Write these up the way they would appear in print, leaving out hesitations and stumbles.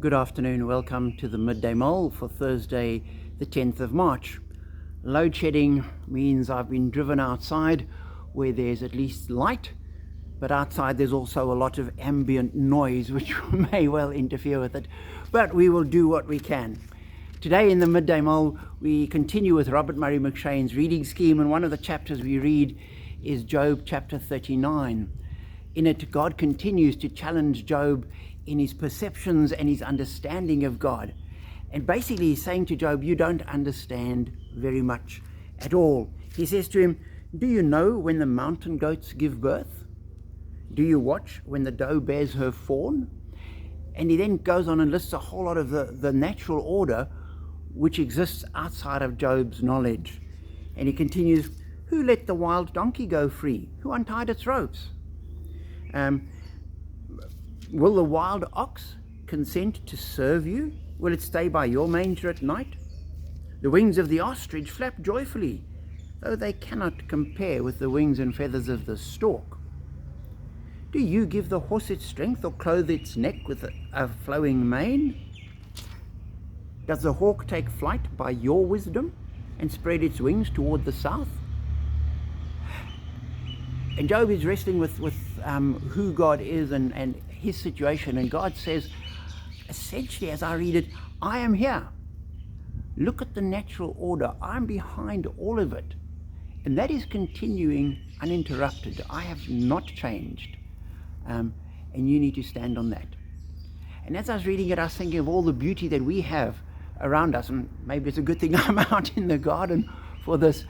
Good afternoon, welcome to the Midday Mull for Thursday the 10th of March. Load shedding means I've been driven outside where there's at least light, but outside there's also a lot of ambient noise which may well interfere with it, but we will do what we can. Today in the Midday Mull we continue with Robert Murray McShane's reading scheme, and one of the chapters we read is Job chapter 39. In it, God continues to challenge Job in his perceptions and his understanding of God. And basically he's saying to Job, you don't understand very much at all. He says to him, do you know when the mountain goats give birth? Do you watch when the doe bears her fawn? And he then goes on and lists a whole lot of the natural order which exists outside of Job's knowledge. And he continues, who let the wild donkey go free? Who untied its ropes? Will the wild ox consent to serve you? Will it stay by your manger at night? The wings of the ostrich flap joyfully, though they cannot compare with the wings and feathers of the stork. Do you give the horse its strength, or clothe its neck with a flowing mane? Does the hawk take flight by your wisdom and spread its wings toward the south? And Job is wrestling with who God is and his situation, and God says, essentially, as I read it, I am here. Look at the natural order. I'm behind all of it. And that is continuing uninterrupted. I have not changed. And you need to stand on that. And as I was reading it, I was thinking of all the beauty that we have around us. And maybe it's a good thing I'm out in the garden for this.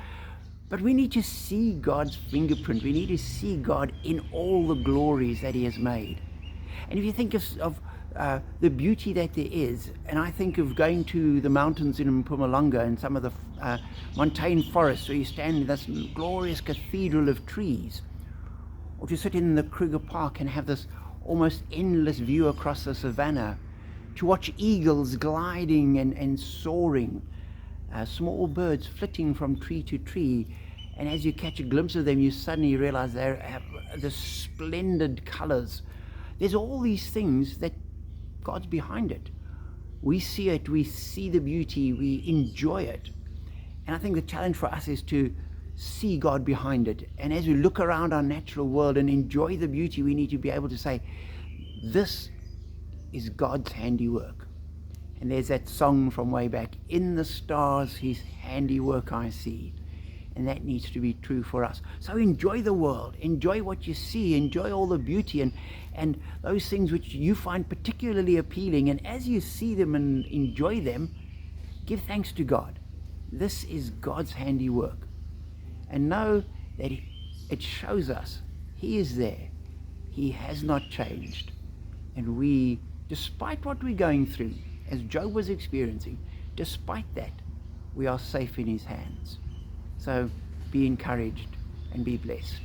But we need to see God's fingerprint. We need to see God in all the glories that he has made. And if you think of the beauty that there is, and I think of going to the mountains in Mpumalanga and some of the montane forests where you stand in this glorious cathedral of trees, or to sit in the Kruger Park and have this almost endless view across the savannah, to watch eagles gliding and soaring, small birds flitting from tree to tree, and as you catch a glimpse of them, you suddenly realize they have the splendid colors. There's all these things that God's behind it. We see it, we see the beauty, we enjoy it. And I think the challenge for us is to see God behind it. And as we look around our natural world and enjoy the beauty, we need to be able to say, this is God's handiwork. And there's that song from way back, in the stars his handiwork I see. And that needs to be true for us. So enjoy the world, enjoy what you see, enjoy all the beauty and those things which you find particularly appealing. And as you see them and enjoy them, give thanks to God. This is God's handiwork. And know that it shows us he is there. He has not changed. And we, despite what we're going through, as Job was experiencing, despite that, we are safe in his hands. So be encouraged and be blessed.